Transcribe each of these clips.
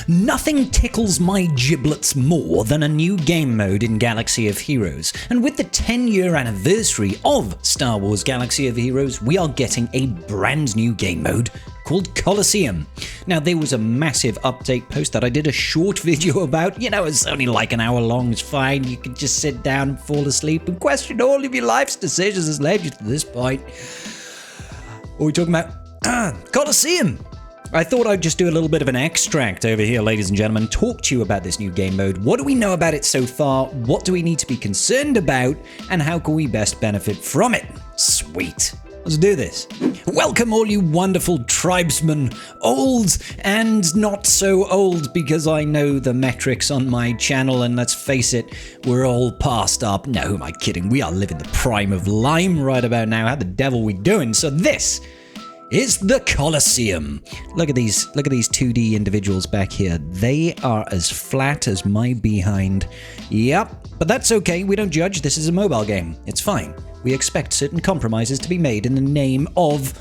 Nothing tickles my giblets more than a new game mode in Galaxy of Heroes, and with the 10-year anniversary of Star Wars Galaxy of Heroes, we are getting a brand new game mode called Coliseum. Now, there was a massive update post that I did a short video about. You know, it's only like an hour long, it's fine. You can just sit down and fall asleep and question all of your life's decisions has led you to this point. What are we talking about? Coliseum! I thought I'd just do a little bit of an extract over here, ladies and gentlemen, talk to you about this new game mode. What do we know about it so far? What do we need to be concerned about? And how can we best benefit from it? Sweet. Let's do this. Welcome all you wonderful tribesmen, old and not so old, because I know the metrics on my channel, and let's face it, we're all past up. No, who am I kidding? We are living the prime of lime right about now. How the devil we doing? So this is the Coliseum. Look at these 2D individuals back here. They are as flat as my behind. Yep, but that's okay. We don't judge. This is a mobile game. It's fine. We expect certain compromises to be made in the name of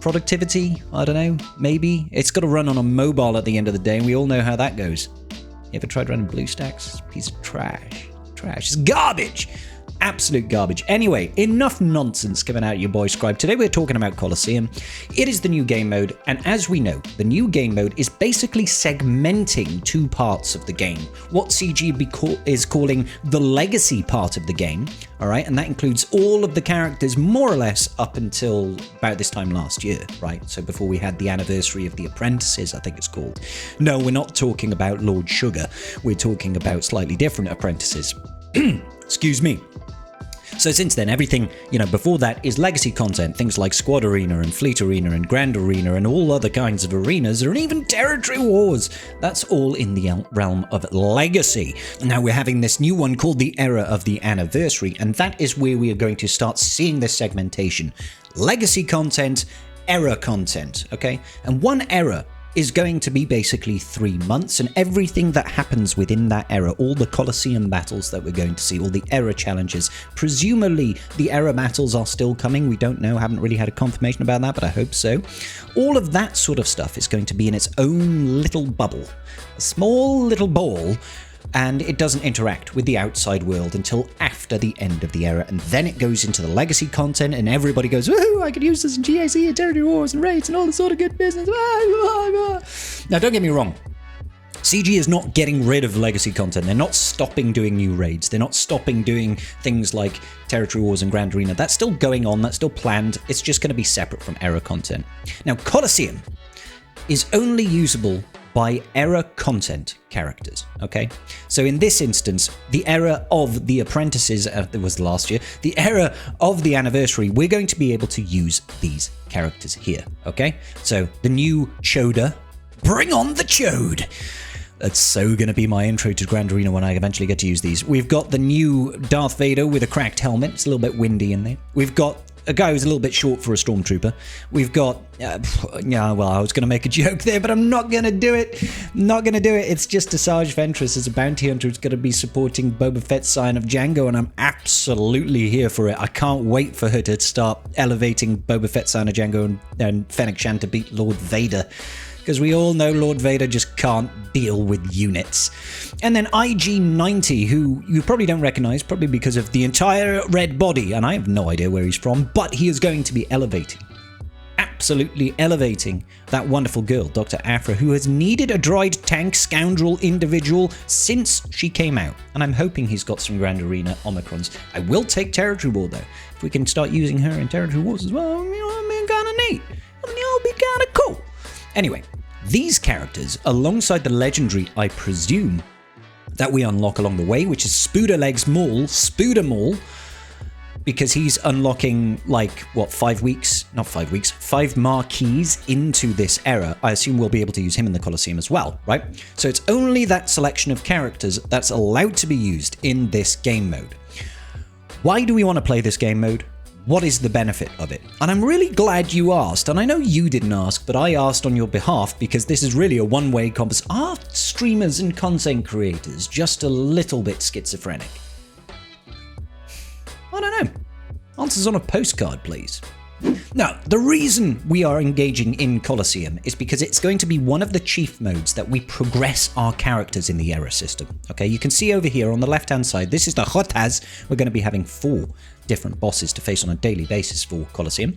productivity. I don't know. Maybe. It's got to run on a mobile at the end of the day, and we all know how that goes. You ever tried running BlueStacks? It's a piece of trash. It's garbage. Absolute garbage. Anyway, enough nonsense coming out of your boy Scribe. Today we're talking about Coliseum. It is the new game mode, and as we know, the new game mode is basically segmenting two parts of the game. What CG is calling the legacy part of the game, all right? And that includes all of the characters more or less up until about this time last year, right? So before we had the anniversary of the apprentices, I think it's called. No, we're not talking about Lord Sugar. We're talking about slightly different apprentices. Excuse me. So since then, everything, before that is legacy content, things like Squad Arena and Fleet Arena and Grand Arena and all other kinds of arenas, and even Territory Wars. That's all in the realm of legacy. Now we're having this new one called the Era of the Anniversary, and that is where we are going to start seeing this segmentation. Legacy content, era content, okay? And one era is going to be basically 3 months, and everything that happens within that era, all the Colosseum battles that we're going to see, all the era challenges, presumably the era battles are still coming. We don't know, haven't really had a confirmation about that, but I hope so. All of that sort of stuff is going to be in its own little bubble, a small little ball, and it doesn't interact with the outside world until after the end of the era, and then it goes into the legacy content, and everybody goes, woohoo, I could use this in GAC and Territory Wars and raids and all this sort of good business. Now, don't get me wrong. CG is not getting rid of legacy content. They're not stopping doing new raids. They're not stopping doing things like Territory Wars and Grand Arena. That's still going on. That's still planned. It's just going to be separate from era content. Now, Coliseum is only usable by era content characters, okay? So in this instance, the era of the apprentices, it was last year, the era of the anniversary, we're going to be able to use these characters here, okay? So the new Choda, bring on the Chode! That's so going to be my intro to Grand Arena when I eventually get to use these. We've got the new Darth Vader with a cracked helmet. It's a little bit windy in there. We've got a guy who's a little bit short for a stormtrooper. We've got, I was going to make a joke there, but I'm not going to do it. It's just Asajj Ventress as a bounty hunter who's going to be supporting Boba Fett's Scion of Django, and I'm absolutely here for it. I can't wait for her to start elevating Boba Fett's Scion of Django and Fennec Shand to beat Lord Vader. Because we all know Lord Vader just can't deal with units. And then IG-90, who you probably don't recognize, probably because of the entire red body, and I have no idea where he's from, but he is going to be elevating. Absolutely elevating that wonderful girl, Dr. Aphra, who has needed a droid tank scoundrel individual since she came out. And I'm hoping he's got some Grand Arena Omicrons. I will take Territory War, though. If we can start using her in Territory Wars as well, I mean, kind of neat. It'll be kind of cool. Anyway, these characters, alongside the legendary, I presume, that we unlock along the way, which is Spooderlegs Maul, Spooder Maul, because he's unlocking, 5 marquees into this era. I assume we'll be able to use him in the Colosseum as well, right? So it's only that selection of characters that's allowed to be used in this game mode. Why do we want to play this game mode? What is the benefit of it? And I'm really glad you asked, and I know you didn't ask, but I asked on your behalf because this is really a one-way conversation. Are streamers and content creators just a little bit schizophrenic? I don't know. Answers on a postcard, please. Now, the reason we are engaging in Coliseum is because it's going to be one of the chief modes that we progress our characters in the era system. Okay, you can see over here on the left-hand side, this is the Hotaz. We're going to be having 4 different bosses to face on a daily basis for Coliseum.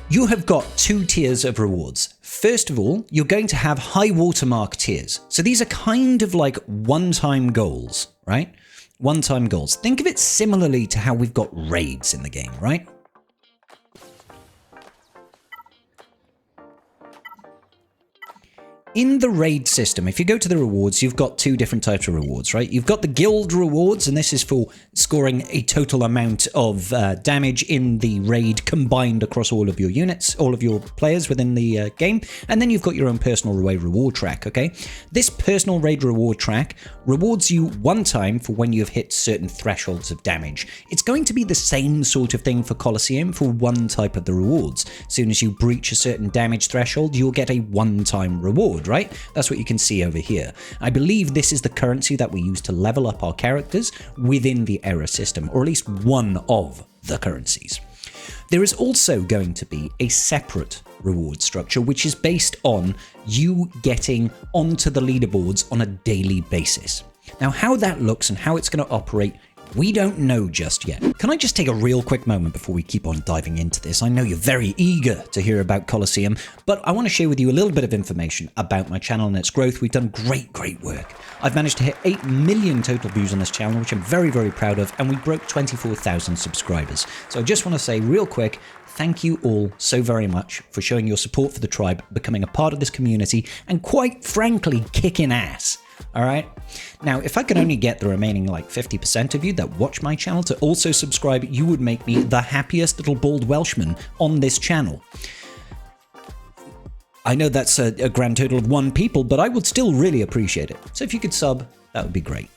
You have got 2 tiers of rewards. First of all, you're going to have high watermark tiers. So these are kind of like one-time goals, right? One-time goals. Think of it similarly to how we've got raids in the game, right? In the raid system, if you go to the rewards, you've got 2 different types of rewards, right? You've got the guild rewards, and this is for scoring a total amount of damage in the raid combined across all of your units, all of your players within the game. And then you've got your own personal raid reward track, okay? This personal raid reward track rewards you one time for when you've hit certain thresholds of damage. It's going to be the same sort of thing for Coliseum for one type of the rewards. As soon as you breach a certain damage threshold, you'll get a one-time reward. Right? That's what you can see over here. I believe this is the currency that we use to level up our characters within the era system, or at least one of the currencies. There is also going to be a separate reward structure, which is based on you getting onto the leaderboards on a daily basis. Now, how that looks and how it's going to operate, we don't know just yet. Can I just take a real quick moment before we keep on diving into this? I know you're very eager to hear about Coliseum, but I want to share with you a little bit of information about my channel and its growth. We've done great work. I've managed to hit 8 million total views on this channel, which I'm very proud of, and we broke 24,000 subscribers. So I just want to say real quick, thank you all so very much for showing your support for the tribe, becoming a part of this community, and quite frankly, kicking ass. Alright? Now, if I could only get the remaining like 50% of you that watch my channel to also subscribe, you would make me the happiest little bald Welshman on this channel. I know that's a grand total of 1 people, but I would still really appreciate it. So if you could sub, that would be great.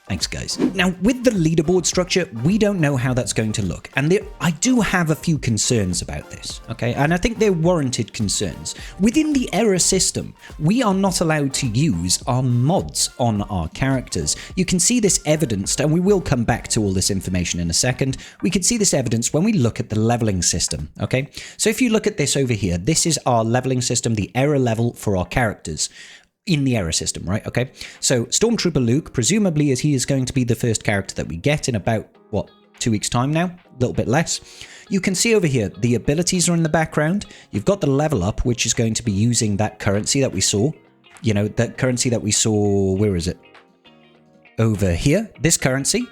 Thanks, guys. Now, with the leaderboard structure, we don't know how that's going to look. And I do have a few concerns about this, okay? And I think they're warranted concerns. Within the era system, we are not allowed to use our mods on our characters. You can see this evidenced, and we will come back to all this information in a second. We can see this evidenced when we look at the leveling system, okay? So if you look at this over here, this is our leveling system, the era level for our characters. In the era system, right? Okay. So Stormtrooper Luke, presumably as he is going to be the first character that we get in about, 2 weeks time now? A little bit less. You can see over here, the abilities are in the background. You've got the level up, which is going to be using that currency that we saw. You know, that currency that we saw, where is it? Over here. This currency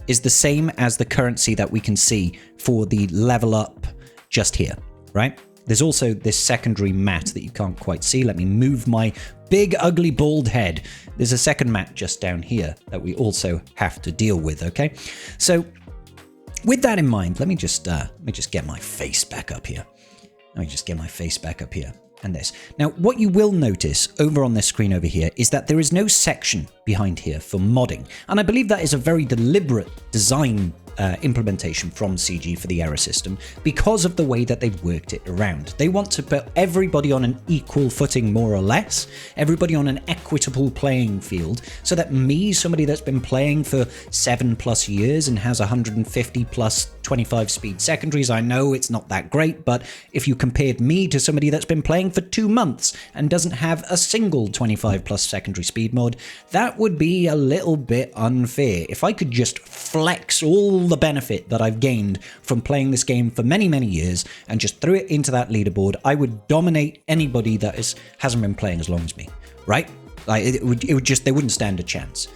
is the same as the currency that we can see for the level up just here, right? There's also this secondary mat that you can't quite see. Let me move my big, ugly, bald head. There's a second mat just down here that we also have to deal with, okay? So with that in mind, let me just get my face back up here. And this. Now, what you will notice over on this screen over here is that there is no section behind here for modding. And I believe that is a very deliberate design implementation from CG for the era system because of the way that they've worked it around. They want to put everybody on an equal footing, more or less, everybody on an equitable playing field, so that me, somebody that's been playing for 7+ years and has 150 plus 25 speed secondaries, I know it's not that great, but if you compared me to somebody that's been playing for 2 months and doesn't have a single 25 plus secondary speed mod, that would be a little bit unfair. If I could just flex all the benefit that I've gained from playing this game for many years and just threw it into that leaderboard, I would dominate anybody that hasn't been playing as long as me, right? Like they wouldn't stand a chance.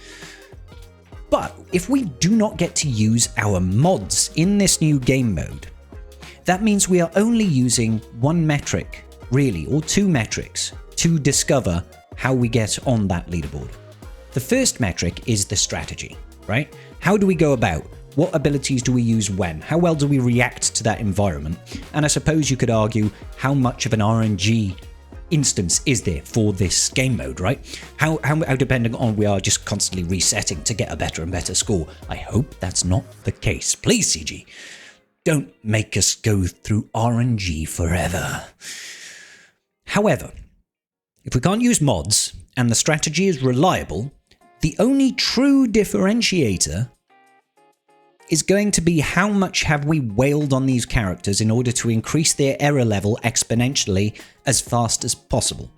But if we do not get to use our mods in this new game mode, that means we are only using one metric, really, or 2 metrics to discover how we get on that leaderboard. The first metric is the strategy, right? How do we go about? What abilities do we use when? How well do we react to that environment? And I suppose you could argue how much of an RNG instance is there for this game mode, right? How dependent on we are just constantly resetting to get a better and better score. I hope that's not the case. Please, CG, don't make us go through RNG forever. However, if we can't use mods and the strategy is reliable, the only true differentiator is going to be how much have we wailed on these characters in order to increase their error level exponentially as fast as possible.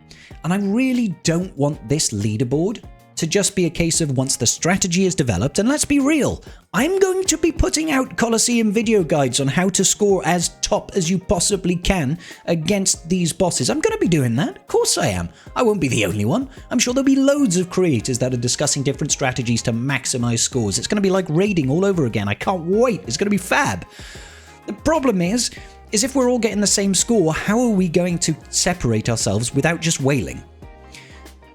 And I really don't want this leaderboard to just be a case of once the strategy is developed, and let's be real, I'm going to be putting out Coliseum video guides on how to score as top as you possibly can against these bosses. I'm going to be doing that. Of course I am. I won't be the only one. I'm sure there'll be loads of creators that are discussing different strategies to maximize scores. It's going to be like raiding all over again. I can't wait. It's going to be fab. The problem is if we're all getting the same score, how are we going to separate ourselves without just wailing?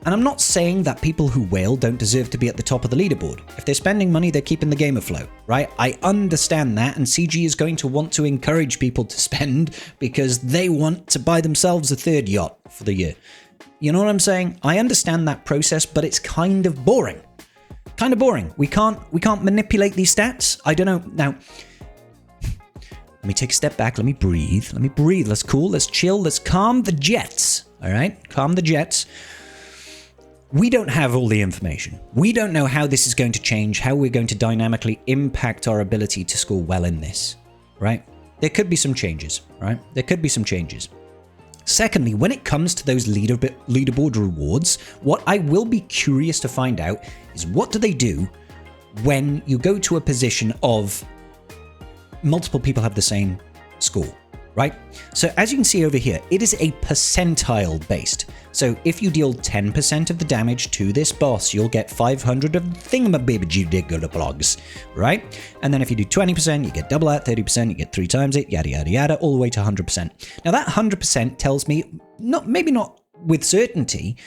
And I'm not saying that people who wail don't deserve to be at the top of the leaderboard. If they're spending money, they're keeping the game afloat, right? I understand that, and CG is going to want to encourage people to spend because they want to buy themselves a third yacht for the year. You know what I'm saying? I understand that process, but it's kind of boring. Kind of boring. We can't manipulate these stats. I don't know. Now, let me take a step back. Let me breathe. Let's cool. Let's chill. Let's calm the jets. All right? Calm the jets. We don't have all the information. We don't know how this is going to change, how we're going to dynamically impact our ability to score well in this, right? There could be some changes, right? There could be some changes. Secondly, when it comes to those leaderboard rewards, what I will be curious to find out is what do they do when you go to a position of multiple people have the same score, right? So as you can see over here, it is a percentile based. So if you deal 10% of the damage to this boss, you'll get 500 of thingamabibajiggleblogs, right? And then if you do 20%, you get double that, 30%, you get 3 times it, yada, yada, yada, all the way to 100%. Now that 100% tells me, maybe not with certainty,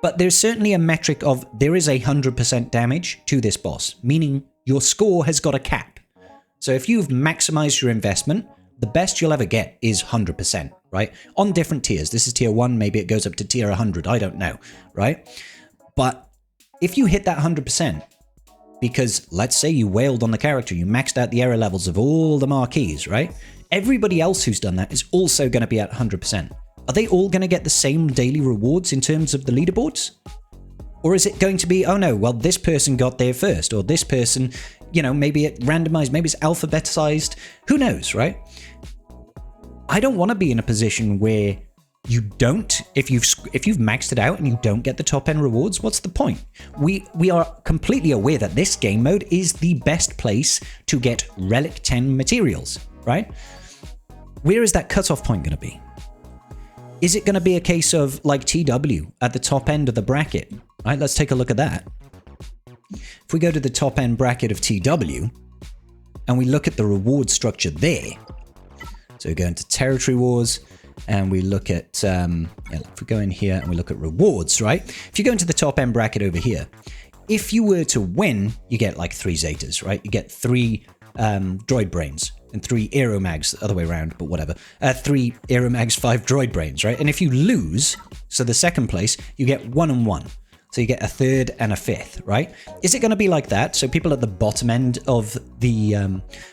but there's certainly a metric of there is 100% damage to this boss, meaning your score has got a cap. So if you've maximized your investment, the best you'll ever get is 100%, right? On different tiers. This is tier 1, maybe it goes up to tier 100, I don't know, right? But if you hit that 100%, because let's say you wailed on the character, you maxed out the error levels of all the marquees, right? Everybody else who's done that is also going to be at 100%. Are they all going to get the same daily rewards in terms of the leaderboards? Or is it going to be, oh no, well, this person got there first, or this person, you know, maybe it randomized, maybe it's alphabetized, who knows, right? I don't want to be in a position where you don't, if you've maxed it out and you don't get the top end rewards, what's the point? We are completely aware that this game mode is the best place to get Relic 10 materials, right? Where is that cutoff point going to be? Is it going to be a case of like TW at the top end of the bracket? Right, let's take a look at that. If we go to the top end bracket of TW and we look at the reward structure there, so we go into Territory Wars and we look at, if we go in here and we look at rewards, right? If you go into the top end bracket over here, if you were to win, you get like 3 Zetas, right? You get 3 droid brains and 3 aeromags, the other way around, but whatever. 3 aeromags, 5 droid brains, right? And if you lose, so the second place, you get 1 and 1. So you get a 3rd and a 5th, right? Is it going to be like that? So people at the bottom end of the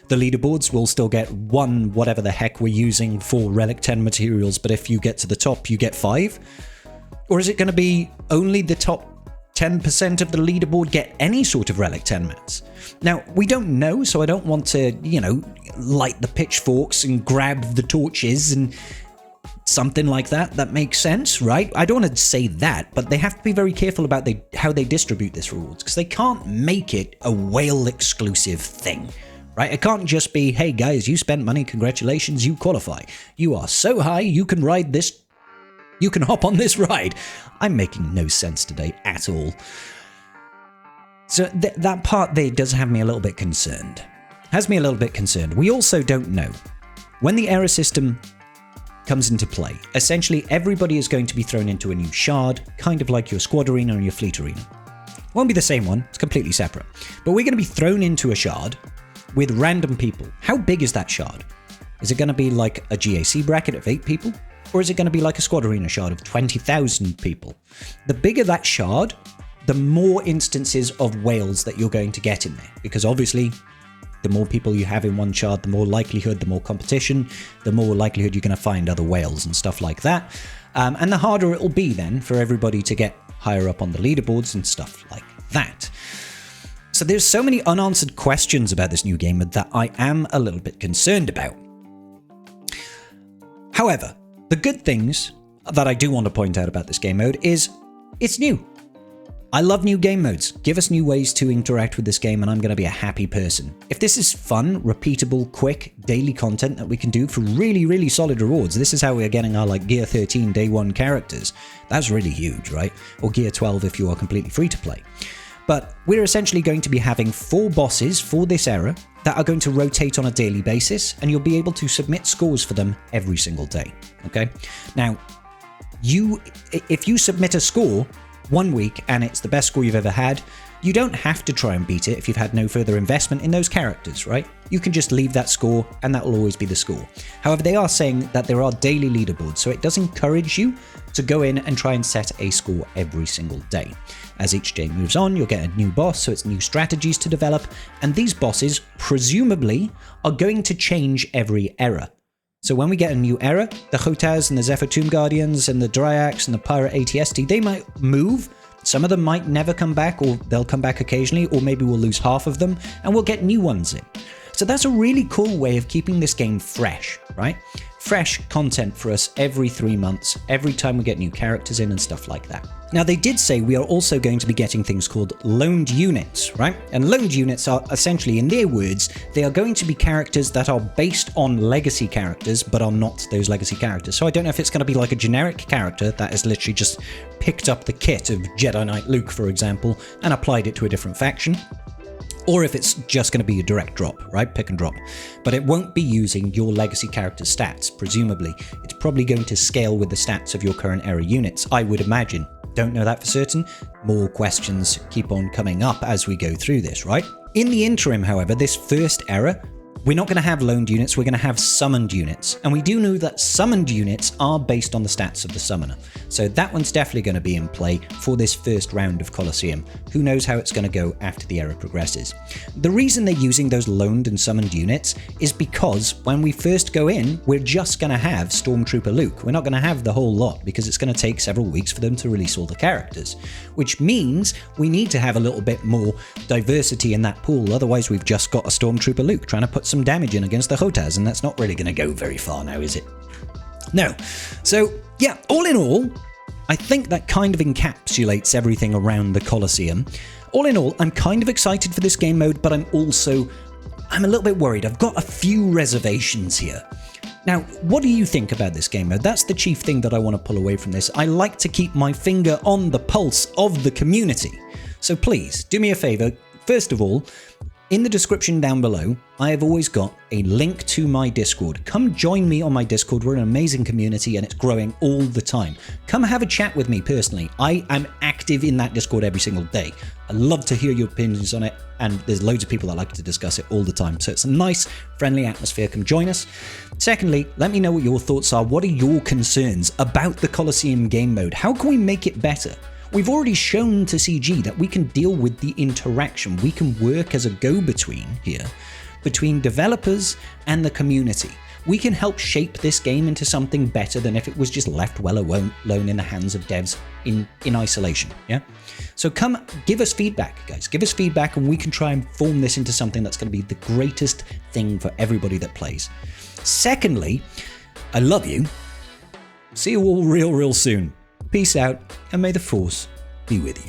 leaderboards will still get 1 whatever the heck we're using for Relic 10 materials, but if you get to the top, you get 5? Or is it going to be only the top 10% of the leaderboard get any sort of Relic 10 mats? Now, we don't know, so I don't want to, light the pitchforks and grab the torches and something like that. That makes sense, right? I don't want to say that, but they have to be very careful about how they distribute this rewards, because they can't make it a whale exclusive thing, right? It can't just be, hey guys, you spent money, congratulations, you qualify. You are so high, you can ride this, you can hop on this ride. I'm making no sense today at all. So that part there does have me a little bit concerned. We also don't know when the error system comes into play. Essentially, everybody is going to be thrown into a new shard, kind of like your squad arena and your fleet arena. Won't be the same one, it's completely separate. But we're going to be thrown into a shard with random people. How big is that shard? Is it going to be like a GAC bracket of 8 people? Or is it going to be like a squad arena shard of 20,000 people? The bigger that shard, the more instances of whales that you're going to get in there. Because obviously, the more people you have in one shard, the more likelihood, the more competition, the more likelihood you're going to find other whales and stuff like that. And the harder it will be then for everybody to get higher up on the leaderboards and stuff like that. So there's so many unanswered questions about this new game mode that I am a little bit concerned about. However, the good things that I do want to point out about this game mode is it's new. I love new game modes. Give us new ways to interact with this game and I'm going to be a happy person. If this is fun, repeatable, quick, daily content that we can do for really, really solid rewards, this is how we're getting our like Gear 13 Day 1 characters. That's really huge, right? Or Gear 12 if you are completely free to play. But we're essentially going to be having 4 bosses for this era that are going to rotate on a daily basis, and you'll be able to submit scores for them every single day, okay? Now, if you submit a score one week and it's the best score you've ever had, you don't have to try and beat it if you've had no further investment in those characters, right? You can just leave that score and that will always be the score. However, they are saying that there are daily leaderboards, so it does encourage you to go in and try and set a score every single day. As each day moves on, you'll get a new boss, so it's new strategies to develop, and these bosses, presumably, are going to change every era. So when we get a new era, the Hotaz and the Zephyr Tomb Guardians and the Dryax and the Pirate ATST, they might move. Some of them might never come back, or they'll come back occasionally, or maybe we'll lose half of them, and we'll get new ones in. So that's a really cool way of keeping this game fresh, right? Fresh content for us every 3 months, every time we get new characters in and stuff like that. Now, they did say we are also going to be getting things called loaned units, right? And loaned units are essentially, in their words, they are going to be characters that are based on legacy characters, but are not those legacy characters. So I don't know if it's going to be like a generic character that has literally just picked up the kit of Jedi Knight Luke, for example, and applied it to a different faction. Or if it's just going to be a direct drop, right? Pick and drop. But it won't be using your legacy character stats, presumably. It's probably going to scale with the stats of your current era units, I would imagine. Don't know that for certain. More questions keep on coming up as we go through this, right? In the interim, however, this first era, we're not going to have loaned units, we're going to have summoned units. And we do know that summoned units are based on the stats of the summoner. So that one's definitely going to be in play for this first round of Coliseum. Who knows how it's going to go after the era progresses. The reason they're using those loaned and summoned units is because when we first go in, we're just going to have Stormtrooper Luke. We're not going to have the whole lot because it's going to take several weeks for them to release all the characters. Which means we need to have a little bit more diversity in that pool. Otherwise, we've just got a Stormtrooper Luke trying to put some damage in against the Hotaz, and that's not really going to go very far now, is it? No. So, yeah, all in all, I think that kind of encapsulates everything around the Coliseum. All in all, I'm kind of excited for this game mode, but I'm a little bit worried. I've got a few reservations here. Now, what do you think about this game mode? That's the chief thing that I want to pull away from this. I like to keep my finger on the pulse of the community. So please, do me a favor. First of all, in the description down below, I have always got a link to my Discord. Come join me on my Discord. We're an amazing community and it's growing all the time. Come have a chat with me personally. I am active in that Discord every single day. I love to hear your opinions on it, and there's loads of people that like to discuss it all the time. So it's a nice, friendly atmosphere. Come join us. Secondly, let me know what your thoughts are. What are your concerns about the Coliseum game mode? How can we make it better? We've already shown to CG that we can deal with the interaction. We can work as a go-between here between developers and the community. We can help shape this game into something better than if it was just left well alone in the hands of devs in isolation. Yeah. So come give us feedback, guys. Give us feedback and we can try and form this into something that's going to be the greatest thing for everybody that plays. Secondly, I love you. See you all real soon. Peace out, and may the Force be with you.